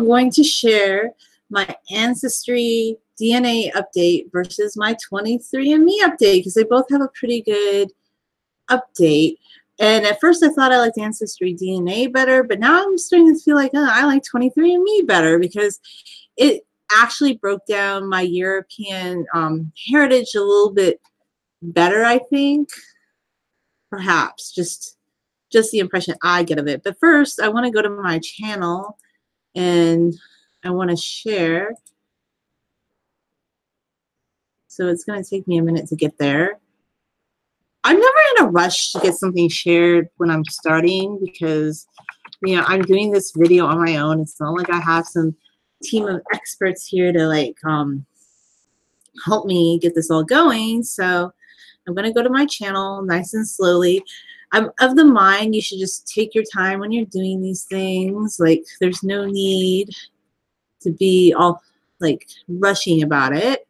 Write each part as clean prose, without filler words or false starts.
going to share my Ancestry DNA update versus my 23andMe update because they both have a pretty good update. And at first I thought I liked Ancestry DNA better, but now I'm starting to feel like I like 23andMe better because it actually broke down my European heritage a little bit better, I think. Perhaps just the impression I get of it. But first, I want to go to my channel and I want to share. So it's going to take me a minute to get there. I'm never in a rush to get something shared when I'm starting because, you know, I'm doing this video on my own. It's not like I have some team of experts here to like help me get this all going. So I'm going to go to my channel nice and slowly. I'm of the mind you should just take your time when you're doing these things. Like there's no need to be all like rushing about it.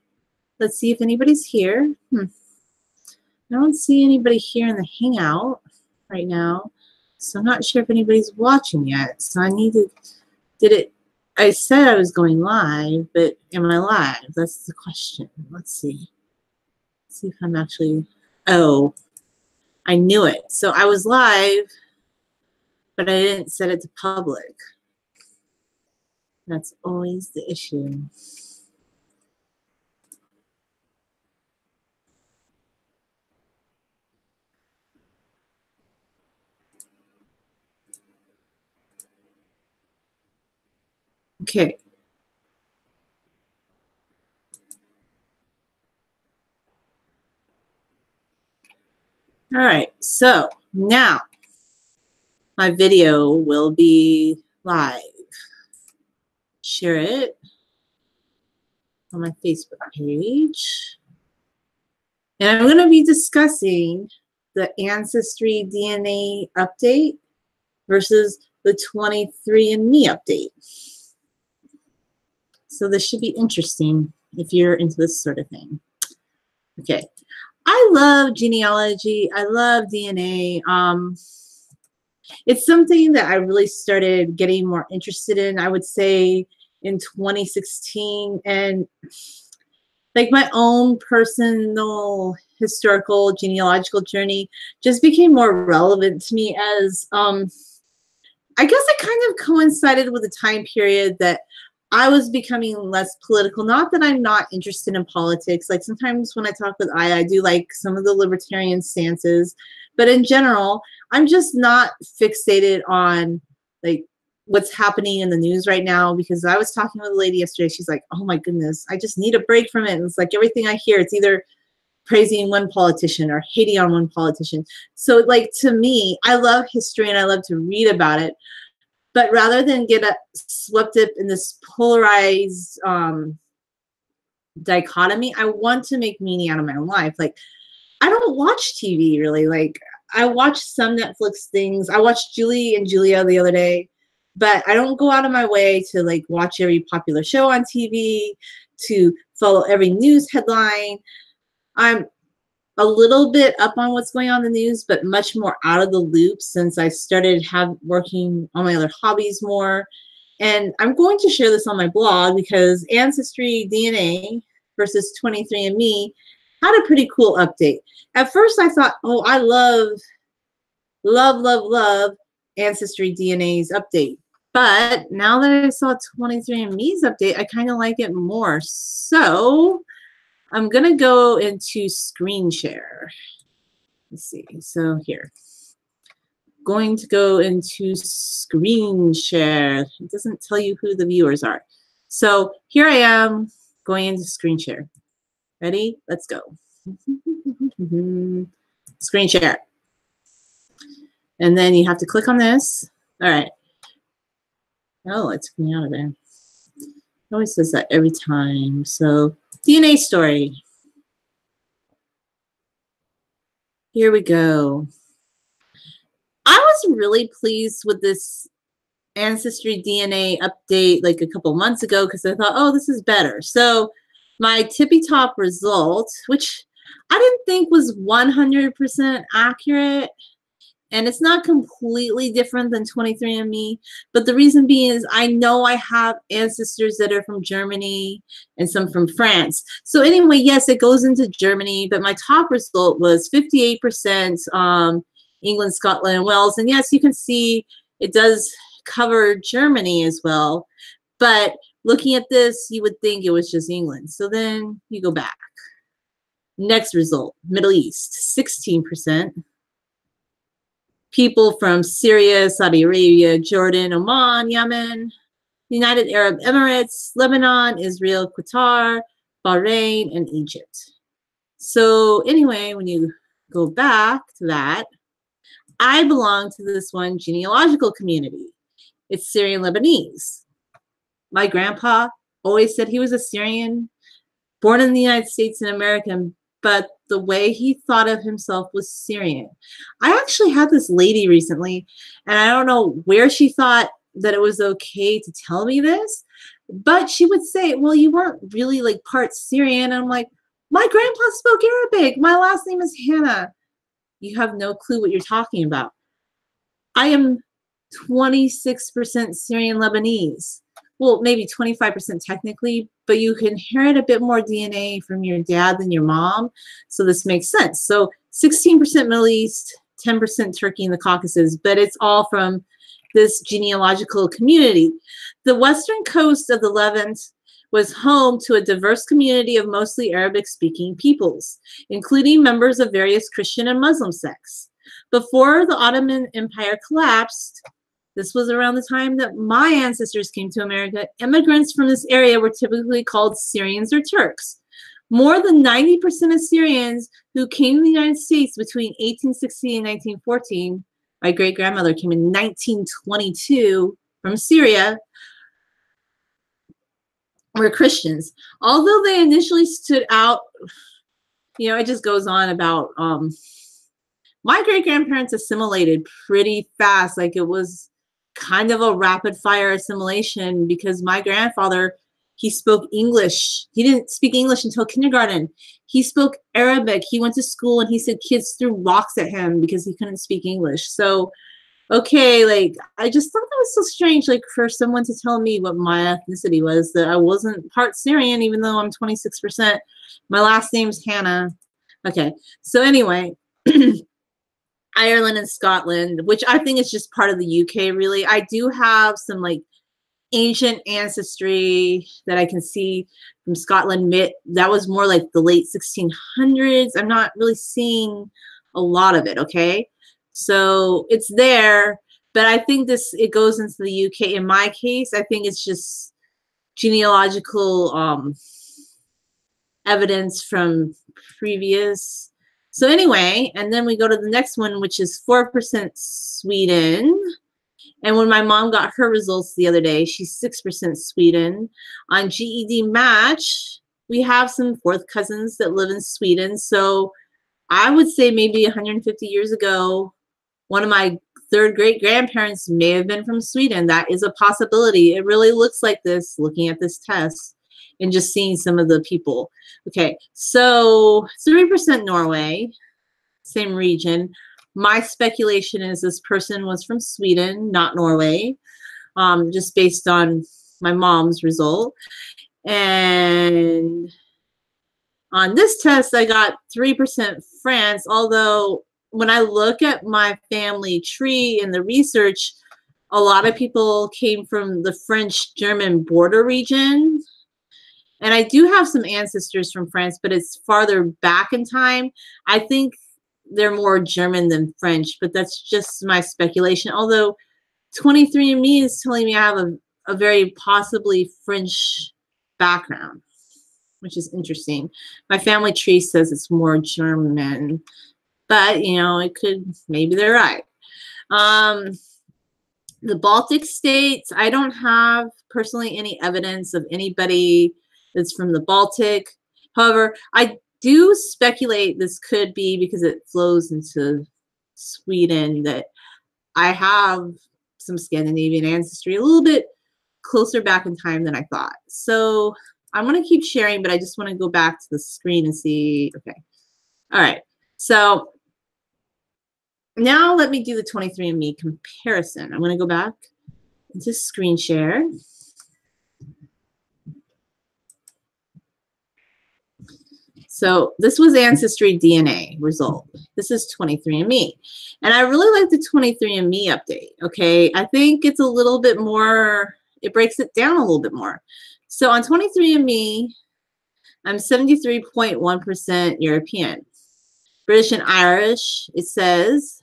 Let's see if anybody's here. I don't see anybody here in the Hangout right now. So I'm not sure if anybody's watching yet. So I need to, I said I was going live, but am I live? That's the question. Let's see. Let's see if I'm actually, oh, I knew it. So I was live, but I didn't set it to public. That's always the issue. Okay. All right, so now my video will be live. Share it on my Facebook page. And I'm going to be discussing the Ancestry DNA update versus the 23andMe update. So this should be interesting if you're into this sort of thing. Okay. I love genealogy. I love DNA. It's something that I really started getting more interested in, I would say, in 2016. And like my own personal historical genealogical journey just became more relevant to me as, I guess it kind of coincided with a time period that I was becoming less political. Not that I'm not interested in politics. Like sometimes when I talk with I do like some of the libertarian stances. But in general, I'm just not fixated on like what's happening in the news right now because I was talking with a lady yesterday. She's like, oh my goodness, I just need a break from it. And it's like everything I hear, it's either praising one politician or hating on one politician. So like to me, I love history and I love to read about it. But rather than get swept up in this polarized dichotomy, I want to make meaning out of my life. Like, I don't watch TV really. Like, I watch some Netflix things. I watched Julie and Julia the other day, but I don't go out of my way to like watch every popular show on TV, to follow every news headline. I'm a little bit up on what's going on in the news, but much more out of the loop since I started working on my other hobbies more. And I'm going to share this on my blog because Ancestry DNA versus 23andMe had a pretty cool update. At first I thought, oh, I love Ancestry DNA's update. But now that I saw 23andMe's update, I kind of like it more. So I'm going to go into screen share. Let's see. So here. Going to go into screen share. It doesn't tell you who the viewers are. So here I am going into screen share. Ready? Let's go. Screen share. And then you have to click on this. All right. Oh, it took me out of there. It always says that every time. So DNA story. Here we go. I was really pleased with this Ancestry DNA update like a couple months ago because I thought, oh, this is better. So my tippy top result, which I didn't think was 100% accurate, And it's not completely different than 23andMe, but the reason being is I know I have ancestors that are from Germany and some from France. So anyway, yes, it goes into Germany, but my top result was 58% England, Scotland, and Wales. And yes, you can see it does cover Germany as well. But looking at this, you would think it was just England. So then you go back. Next result, Middle East, 16%. People from Syria, Saudi Arabia, Jordan, Oman, Yemen, United Arab Emirates, Lebanon, Israel, Qatar, Bahrain, and Egypt. So anyway, when you go back to that, I belong to this one genealogical community. It's Syrian Lebanese. My grandpa always said he was a Syrian, born in the United States and American, but the way he thought of himself was Syrian. I actually had this lady recently, and I don't know where she thought that it was okay to tell me this, but she would say, well, you weren't really like part Syrian. And I'm like, my grandpa spoke Arabic. My last name is Hannah. You have no clue what you're talking about. I am 26% Syrian Lebanese. Well, maybe 25% technically, but you can inherit a bit more DNA from your dad than your mom. So this makes sense. So 16% Middle East, 10% Turkey and the Caucasus, but it's all from this genealogical community. The western coast of the Levant was home to a diverse community of mostly Arabic-speaking peoples, including members of various Christian and Muslim sects. Before the Ottoman Empire collapsed, this was around the time that my ancestors came to America. Immigrants from this area were typically called Syrians or Turks. More than 90% of Syrians who came to the United States between 1860 and 1914, my great-grandmother came in 1922 from Syria, were Christians. Although they initially stood out, you know, it just goes on about my great-grandparents assimilated pretty fast. Like it was kind of a rapid fire assimilation because my grandfather, he spoke English. He didn't speak English until kindergarten. He spoke Arabic. He went to school and he said kids threw rocks at him because he couldn't speak English. So, okay, like I just thought that was so strange, like for someone to tell me what my ethnicity was, that I wasn't part Syrian, even though I'm 26%. My last name's Hannah. Okay, so anyway, Ireland and Scotland, which I think is just part of the UK, really. I do have some like ancient ancestry that I can see from Scotland. That was more like the late 1600s. I'm not really seeing a lot of it, okay? So it's there, but I think it goes into the UK. In my case, I think it's just genealogical evidence from previous. So anyway, and then we go to the next one, which is 4% Sweden. And when my mom got her results the other day, she's 6% Sweden. On GED Match, we have some fourth cousins that live in Sweden. So I would say maybe 150 years ago, one of my third great grandparents may have been from Sweden. That is a possibility. It really looks like this, looking at this test and just seeing some of the people. Okay, so 3% Norway, same region. My speculation is this person was from Sweden, not Norway, just based on my mom's result. And on this test, I got 3% France, although when I look at my family tree and the research, a lot of people came from the French-German border region. And I do have some ancestors from France, but it's farther back in time. I think they're more German than French, but that's just my speculation. Although 23andMe is telling me I have a very possibly French background, which is interesting. My family tree says it's more German, but you know, it could, maybe they're right. The Baltic states, I don't have personally any evidence of anybody that's from the Baltic. However, I do speculate this could be because it flows into Sweden, that I have some Scandinavian ancestry a little bit closer back in time than I thought. So I'm going to keep sharing, but I just want to go back to the screen and see. Okay. All right. So now let me do the 23andMe comparison. I'm going to go back into screen share. So this was Ancestry DNA result. This is 23andMe. And I really like the 23andMe update, okay? I think it's a little bit more, it breaks it down a little bit more. So on 23andMe, I'm 73.1% European. British and Irish, it says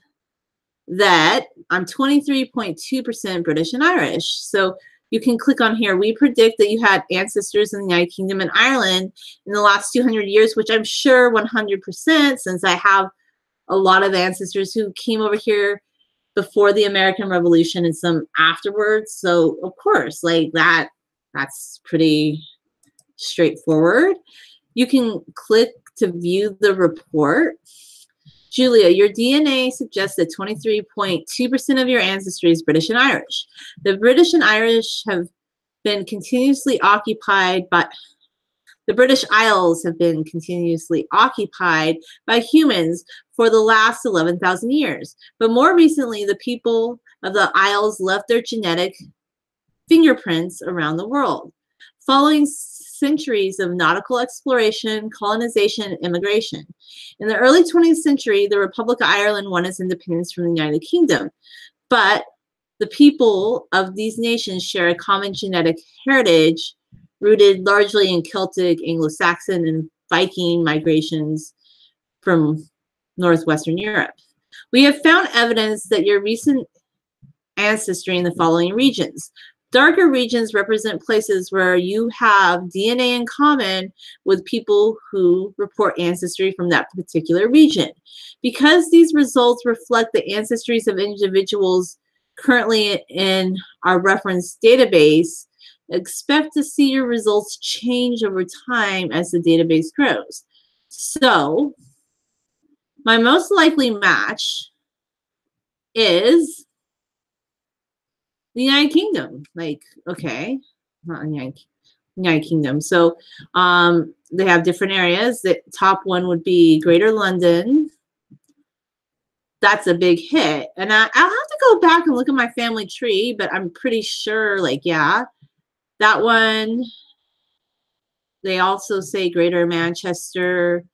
that I'm 23.2% British and Irish. So you can click on here. We predict that you had ancestors in the United Kingdom and Ireland in the last 200 years, which I'm sure 100%, since I have a lot of ancestors who came over here before the American Revolution and some afterwards. So of course, like that's pretty straightforward. You can click to view the report. Julia, your DNA suggests that 23.2% of your ancestry is British and Irish. The British and Irish have been continuously occupied by, the British Isles have been continuously occupied by humans for the last 11,000 years. But more recently, the people of the Isles left their genetic fingerprints around the world. Following centuries of nautical exploration, colonization, and immigration. In the early 20th century, the Republic of Ireland won its independence from the United Kingdom. But the people of these nations share a common genetic heritage rooted largely in Celtic, Anglo-Saxon, and Viking migrations from northwestern Europe. We have found evidence that your recent ancestry in the following regions. Darker regions represent places where you have DNA in common with people who report ancestry from that particular region. Because these results reflect the ancestries of individuals currently in our reference database, expect to see your results change over time as the database grows. So, my most likely match is the United Kingdom. Like, okay, not the United Kingdom. So they have different areas. The top one would be Greater London. That's a big hit. And I'll have to go back and look at my family tree, but I'm pretty sure, like, yeah, that one. They also say Greater Manchester,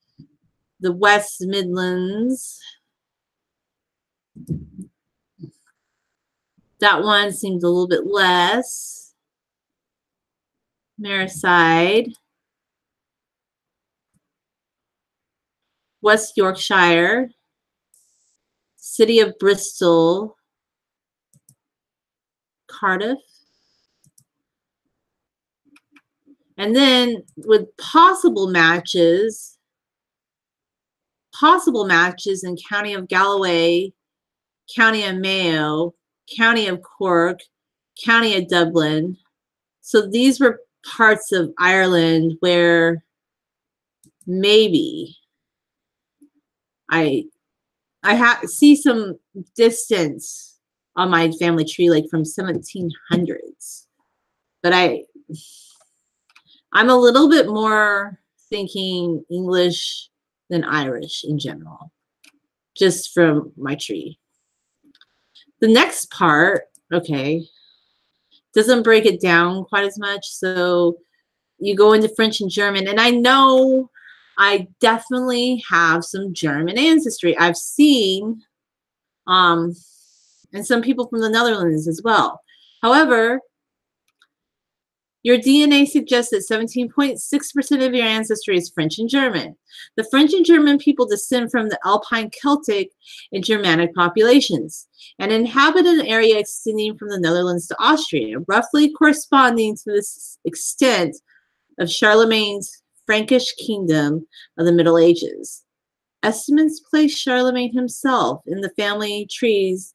the West Midlands. That one seems a little bit less. Merseyside. West Yorkshire. City of Bristol. Cardiff. And then with possible matches in County of Galloway, County of Mayo, County of Cork, County of Dublin. So these were parts of Ireland where maybe I see some distance on my family tree, like from 1700s. But I'm a little bit more thinking English than Irish in general, just from my tree. The next part, okay, doesn't break it down quite as much. So you go into French and German, and I know I definitely have some German ancestry. I've seen, and some people from the Netherlands as well. However, your DNA suggests that 17.6% of your ancestry is French and German. The French and German people descend from the Alpine Celtic and Germanic populations and inhabit an area extending from the Netherlands to Austria, roughly corresponding to the extent of Charlemagne's Frankish kingdom of the Middle Ages. Estimates place Charlemagne himself in the family trees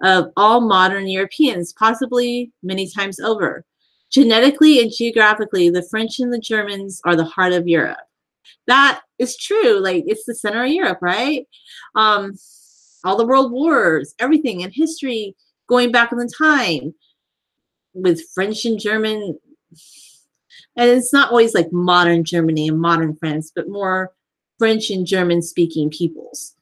of all modern Europeans, possibly many times over. Genetically and geographically, the French and the Germans are the heart of Europe. That is true. Like, it's the center of Europe, right? All the world wars, everything in history going back in the time with French and German. And it's not always like modern Germany and modern France, but more French and German speaking peoples.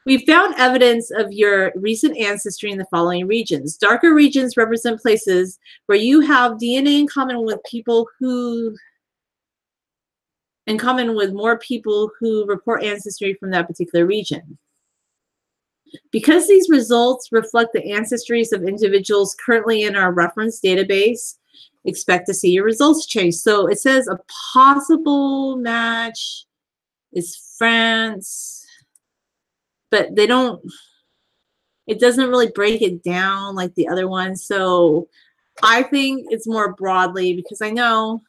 We found evidence of your recent ancestry in the following regions. Darker regions represent places where you have DNA in common with more people who report ancestry from that particular region. Because these results reflect the ancestries of individuals currently in our reference database, expect to see your results change. So it says a possible match is France, but they don't, it doesn't really break it down like the other ones. So I think it's more broadly, because I know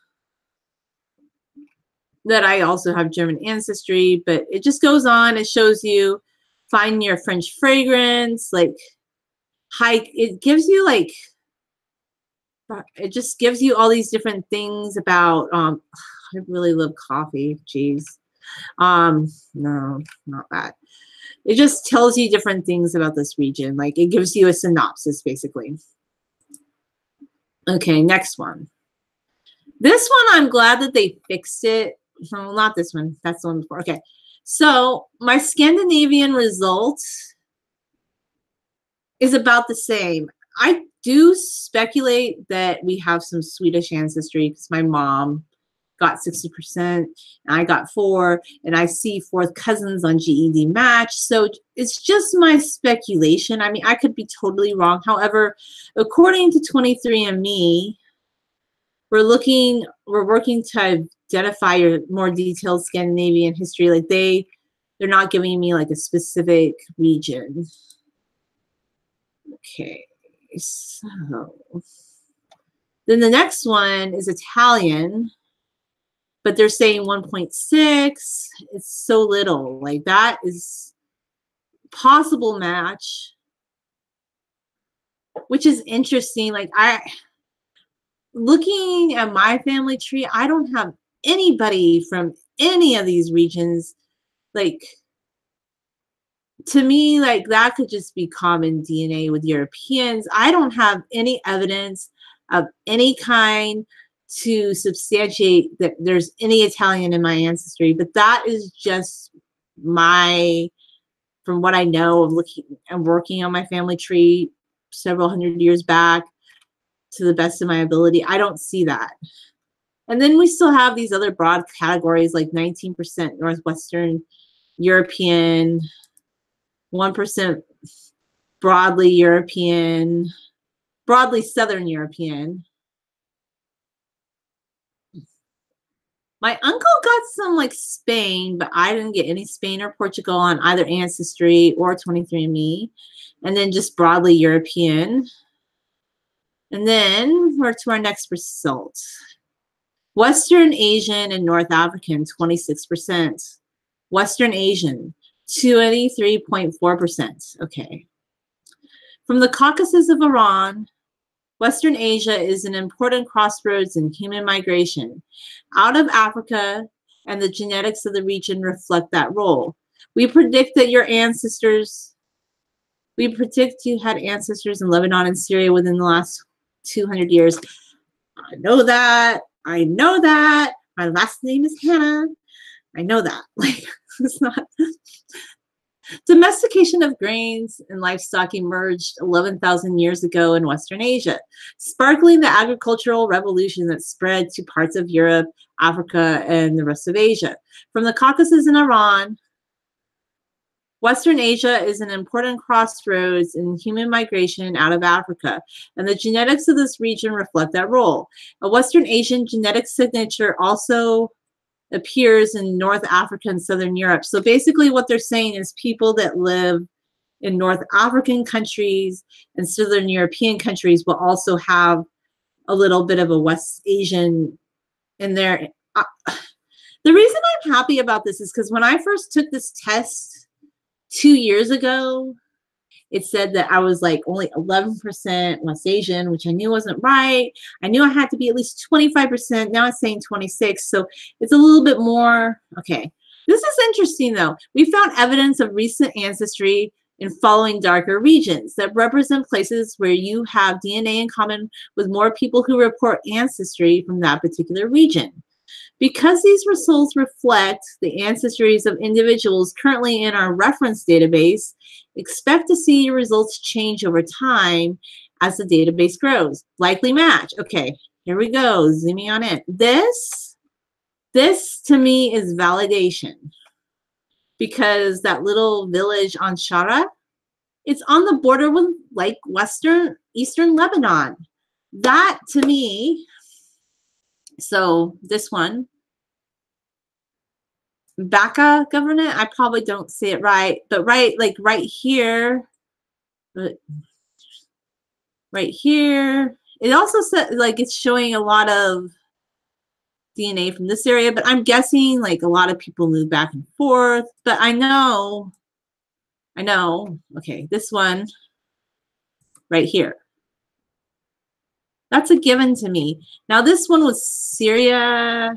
that I also have German ancestry, but it just goes on. It shows you find your French fragrance, like it gives you like, it just gives you all these different things about, I really love coffee. Jeez. No, not that. It just tells you different things about this region. Like it gives you a synopsis basically. Okay, next one. This one, I'm glad that they fixed it. No, not this one. That's the one before. Okay. So my Scandinavian result is about the same. I do speculate that we have some Swedish ancestry because my mom got 60% and I got 4, and I see 4th cousins on GED match. So it's just my speculation. I mean, I could be totally wrong. However, according to 23andMe, we're working to identify your more detailed Scandinavian history. Like they're not giving me like a specific region. Okay, so then the next one is Italian, but they're saying 1.6. It's so little. Like that is possible match, which is interesting. Like looking at my family tree, I don't have anybody from any of these regions. Like to me, like that could just be common DNA with Europeans. I don't have any evidence of any kind to substantiate that there's any Italian in my ancestry, but that is just from what I know of looking and working on my family tree several hundred years back to the best of my ability. I don't see that. And then we still have these other broad categories like 19% Northwestern European, 1% broadly European, broadly Southern European. My uncle got some like Spain, but I didn't get any Spain or Portugal on either Ancestry or 23andMe. And then just broadly European. And then we're to our next result. Western Asian and North African, 26%. Western Asian, 23.4%. Okay. From the Caucasus of Iran, Western Asia is an important crossroads in human migration out of Africa, and the genetics of the region reflect that role. We predict you had ancestors in Lebanon and Syria within the last 200 years. I know that. I know that. My last name is Hannah. I know that. Like, it's not. Domestication of grains and livestock emerged 11,000 years ago in Western Asia, sparkling the agricultural revolution that spread to parts of Europe, Africa, and the rest of Asia. From the Caucasus and Iran, Western Asia is an important crossroads in human migration out of Africa, and the genetics of this region reflect that role. A Western Asian genetic signature also appears in North Africa and Southern Europe. So basically what they're saying is people that live in North African countries and Southern European countries will also have a little bit of a West Asian in there. The reason I'm happy about this is because when I first took this test 2 years ago, it said that I was like only 11% West Asian, which I knew wasn't right. I knew I had to be at least 25%. Now it's saying 26. So it's a little bit more. Okay. This is interesting though. We found evidence of recent ancestry in following darker regions that represent places where you have DNA in common with more people who report ancestry from that particular region. Because these results reflect the ancestries of individuals currently in our reference database, expect to see your results change over time as the database grows. Likely match. Okay, here we go. Zooming on in. This to me is validation, because that little village on Shara, it's on the border with like eastern Lebanon. That to me, so this one, Baka government, I probably don't say it right, but right here, it also said like it's showing a lot of DNA from this area, but I'm guessing like a lot of people move back and forth. But I know, okay, this one right here, that's a given to me. Now this one was Syria.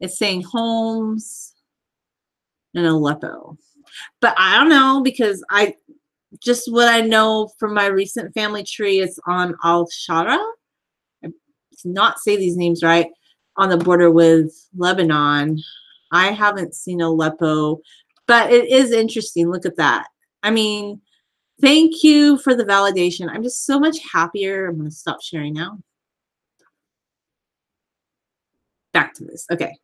It's saying Homs and Aleppo. But I don't know, because just what I know from my recent family tree, it's on Al-Shara. I cannot say these names right, on the border with Lebanon. I haven't seen Aleppo, but it is interesting. Look at that. I mean, thank you for the validation. I'm just so much happier. I'm going to stop sharing now. Back to this. Okay.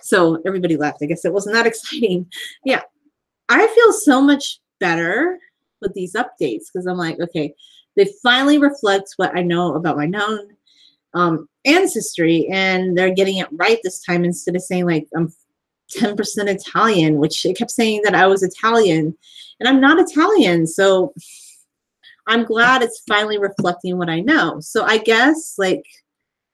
So everybody left. I guess it wasn't that exciting. Yeah. I feel so much better with these updates, because I'm like, okay, they finally reflect what I know about my known ancestry, and they're getting it right this time, instead of saying like I'm 10% Italian, which it kept saying that I was Italian, and I'm not Italian. So I'm glad it's finally reflecting what I know. So I guess, like,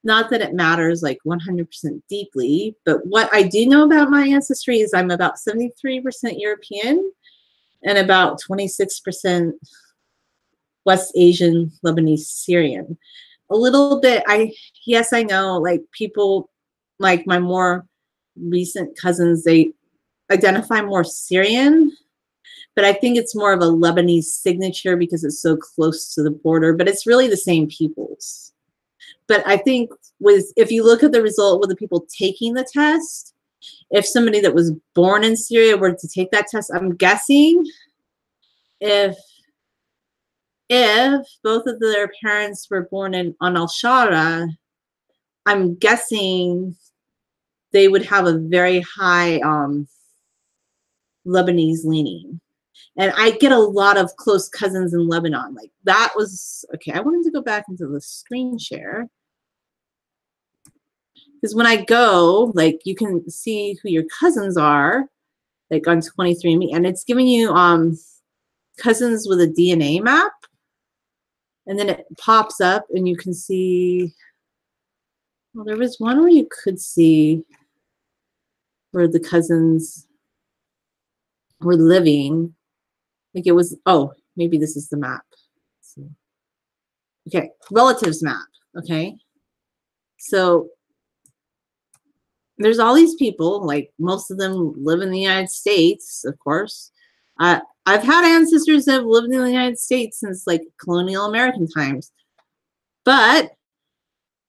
not that it matters like 100% deeply, but what I do know about my ancestry is I'm about 73% European and about 26% West Asian, Lebanese, Syrian. A little bit, yes, I know, like people, like my more recent cousins, they identify more Syrian, but I think it's more of a Lebanese signature because it's so close to the border, but it's really the same peoples. But I think if you look at the result with the people taking the test, if somebody that was born in Syria were to take that test, I'm guessing if both of their parents were born on Al-Shara, I'm guessing they would have a very high Lebanese leaning. And I get a lot of close cousins in Lebanon. Like that was, okay, I wanted to go back into the screen share. Because when I go, like you can see who your cousins are, like on 23andMe, and it's giving you cousins with a DNA map. And then it pops up and you can see, well, there was one where you could see where the cousins were living. Like it was, oh, maybe this is the map. Let's see. Okay, relatives map, okay? So there's all these people, like most of them live in the United States, of course. I've had ancestors that have lived in the United States since like colonial American times. But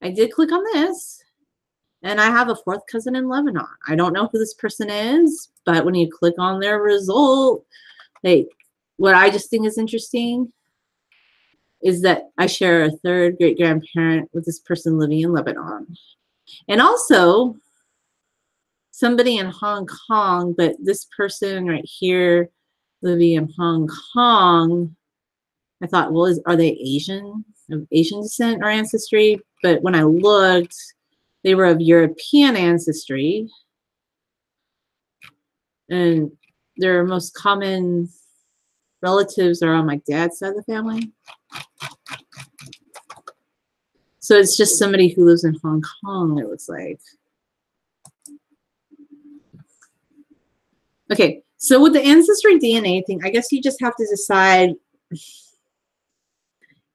I did click on this, and I have a fourth cousin in Lebanon. I don't know who this person is, but when you click on their result, like what I just think is interesting is that I share a third great-grandparent with this person living in Lebanon. And also somebody in Hong Kong, but this person right here living in Hong Kong, I thought, well, are they Asian, of Asian descent or ancestry? But when I looked, they were of European ancestry. And their most common relatives are on my dad's side of the family. So it's just somebody who lives in Hong Kong, it looks like. Okay, so with the Ancestry DNA thing, I guess you just have to decide,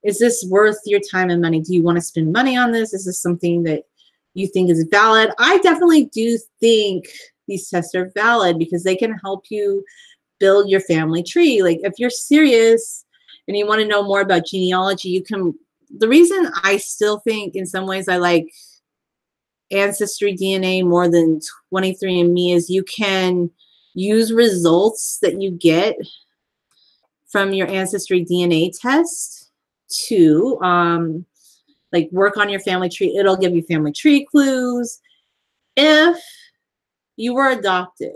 is this worth your time and money? Do you want to spend money on this? Is this something that you think is valid? I definitely do think these tests are valid because they can help you build your family tree. Like if you're serious and you want to know more about genealogy, you can. The reason I still think in some ways I like Ancestry DNA more than 23andMe is you can use results that you get from your Ancestry DNA test to like work on your family tree. It'll give you family tree clues. If you were adopted,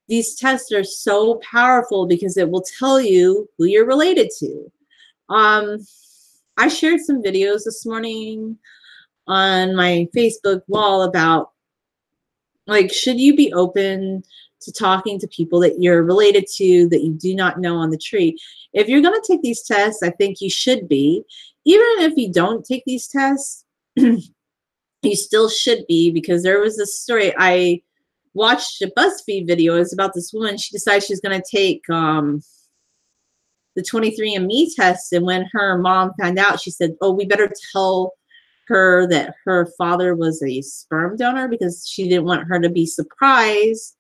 these tests are so powerful because it will tell you who you're related to. I shared some videos this morning on my Facebook wall about, like, should you be open to talking to people that you're related to that you do not know on the tree? If you're going to take these tests, I think you should be. Even if you don't take these tests, you still should be, because there was this story. I watched a BuzzFeed video. It was about this woman. She decided she's going to take the 23andMe test, and when her mom found out, she said, oh, we better tell her that her father was a sperm donor, because she didn't want her to be surprised.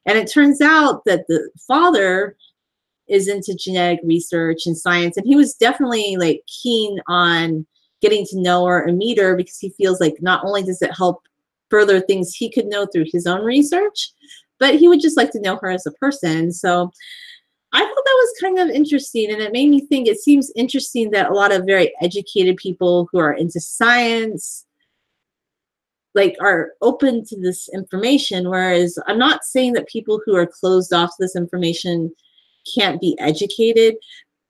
And it turns out that the father is into genetic research and science, and he was definitely like keen on getting to know her and meet her, because he feels like not only does it help further things he could know through his own research, but he would just like to know her as a person. So I thought that was kind of interesting, and it made me think. It seems interesting that a lot of very educated people who are into science like are open to this information, whereas I'm not saying that people who are closed off to this information can't be educated,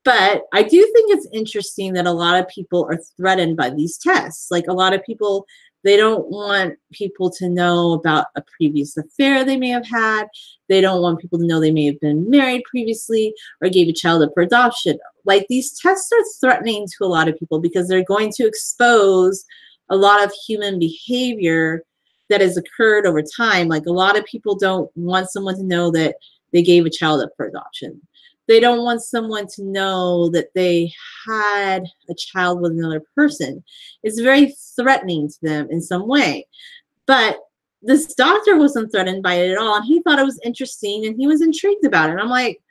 but I do think it's interesting that a lot of people are threatened by these tests. Like, a lot of people, they don't want people to know about a previous affair they may have had. They don't want people to know they may have been married previously or gave a child up for adoption. Like, these tests are threatening to a lot of people because they're going to expose a lot of human behavior that has occurred over time. Like, a lot of people don't want someone to know that they gave a child up for adoption. They don't want someone to know that they had a child with another person. It's very threatening to them in some way. But this doctor wasn't threatened by it at all, and he thought it was interesting, and he was intrigued about it. And I'm like,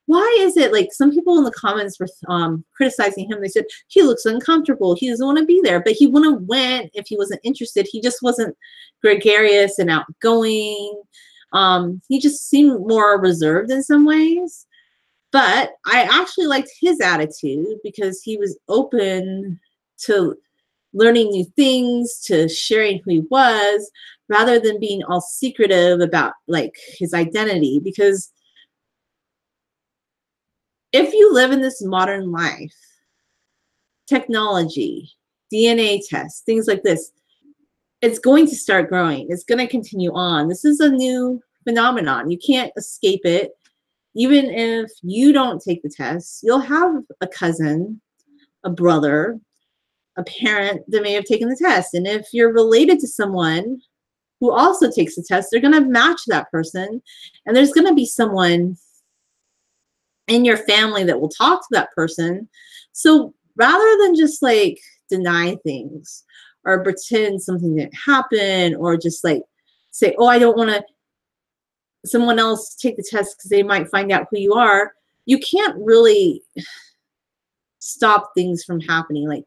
why is it, like, some people in the comments were criticizing him. They said, he looks uncomfortable. He doesn't want to be there. But he wouldn't have went if he wasn't interested. He just wasn't gregarious and outgoing. He just seemed more reserved in some ways. But I actually liked his attitude, because he was open to learning new things, to sharing who he was, rather than being all secretive about, like, his identity. Because if you live in this modern life, technology, DNA tests, things like this, it's going to start growing. It's going to continue on. This is a new phenomenon. You can't escape it. Even if you don't take the test, you'll have a cousin, a brother, a parent that may have taken the test. And if you're related to someone who also takes the test, they're going to match that person. And there's going to be someone in your family that will talk to that person. So rather than just like deny things or pretend something didn't happen, or just like say, oh, I don't want to someone else take the test because they might find out who you are, you can't really stop things from happening. Like,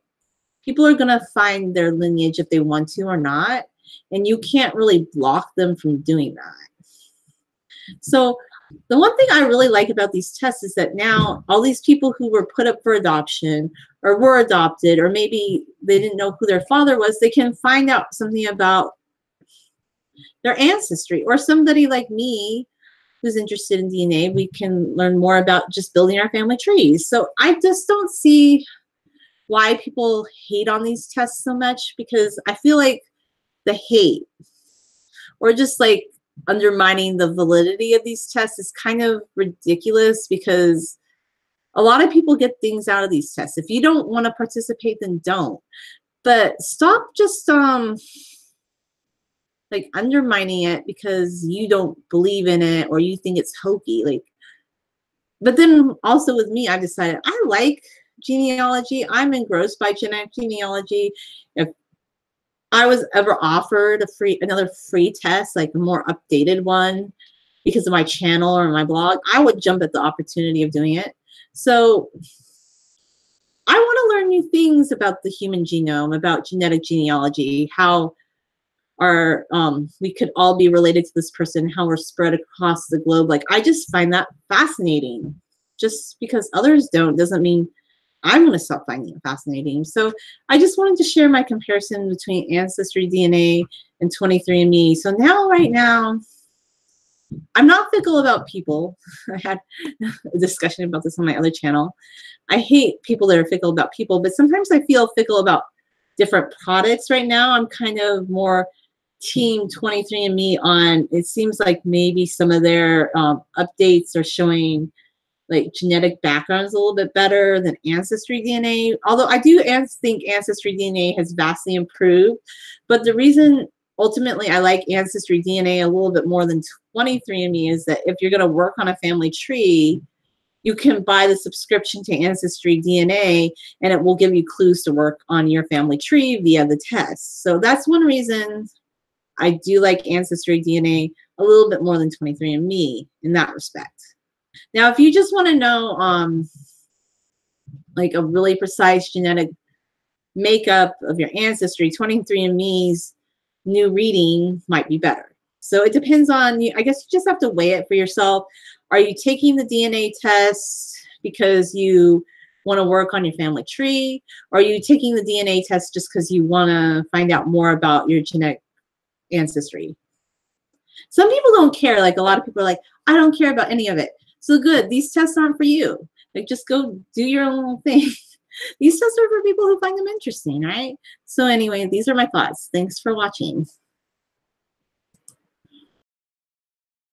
people are going to find their lineage if they want to or not, and you can't really block them from doing that. So the one thing I really like about these tests is that now all these people who were put up for adoption or were adopted, or maybe they didn't know who their father was, they can find out something about their ancestry. Or somebody like me who's interested in DNA, we can learn more about just building our family trees. So I just don't see why people hate on these tests so much, because I feel like the hate or just like undermining the validity of these tests is kind of ridiculous, because a lot of people get things out of these tests. If you don't want to participate, then don't. But stop just like undermining it because you don't believe in it or you think it's hokey. Like, but then also with me, I've decided I like genealogy. I'm engrossed by genetic genealogy. If I was ever offered another free test, like a more updated one, because of my channel or my blog, I would jump at the opportunity of doing it. So I want to learn new things about the human genome, about genetic genealogy, how are we could all be related to this person, how we're spread across the globe. Like, I just find that fascinating. Just because others don't doesn't mean I'm going to stop finding it fascinating. So I just wanted to share my comparison between Ancestry DNA and 23andMe. So now, right now, I'm not fickle about people. I had a discussion about this on my other channel. I hate people that are fickle about people, but sometimes I feel fickle about different products right now. I'm kind of more team 23andMe on, it seems like maybe some of their updates are showing like genetic backgrounds a little bit better than Ancestry DNA. Although I do think Ancestry DNA has vastly improved. But the reason ultimately I like Ancestry DNA a little bit more than 23andMe is that if you're going to work on a family tree, you can buy the subscription to Ancestry DNA and it will give you clues to work on your family tree via the test. So that's one reason I do like Ancestry DNA a little bit more than 23andMe in that respect. Now, if you just want to know like a really precise genetic makeup of your ancestry, 23andMe's new reading might be better. So it depends on you. I guess you just have to weigh it for yourself. Are you taking the DNA test because you want to work on your family tree? Or are you taking the DNA test just because you want to find out more about your genetic ancestry? Some people don't care. Like, a lot of people are like, I don't care about any of it. So good. These tests aren't for you. Like, just go do your own little thing. These tests are for people who find them interesting, right? So anyway, these are my thoughts. Thanks for watching.